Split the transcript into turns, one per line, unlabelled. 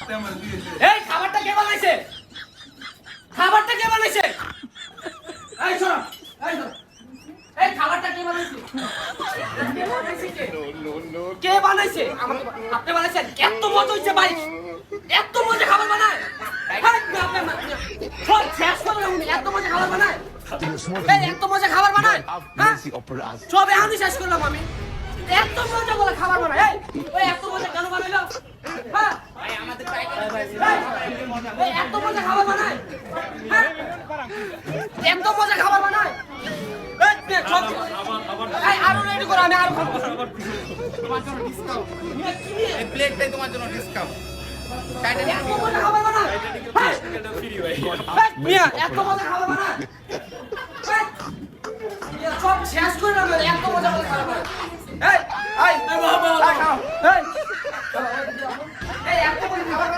এই খাবারটা কে বানাইছে? খাবারটা কে বানাইছে? এই শোনো, এই শোনো। এই খাবারটা কে বানাইছে? কে বানাইছে? আপনি বানাইছেন? এত মজা হইছে ভাই, এত মজা খাবার বানায়। সব শেষ করে উনি এত মজা খাবার বানায়। এই এত মজা খাবার বানায়, হ্যাঁ? সব এখনই শেষ করলাম আমি। এত মজা বলে খাবার বানায়। ওই এত মজা কেন বানাইলো? হ্যাঁ ভাই আমাদের এই এত মজা খাবার বানায়, হ্যাঁ? এত মজা খাবার বানায়। এই আরো রেডি করো, আমি আরো খাবো। তোমার জন্য ডিসকাউন্ট, এই প্লেটটাই তোমার জন্য ডিসকাউন্ট। এত মজা খাবার বানায়, মিয়া এত মজা খাবার বানায়। সব শেষ করে না, এত মজা খাবার বানায়। এই এই বাবা খাও, এই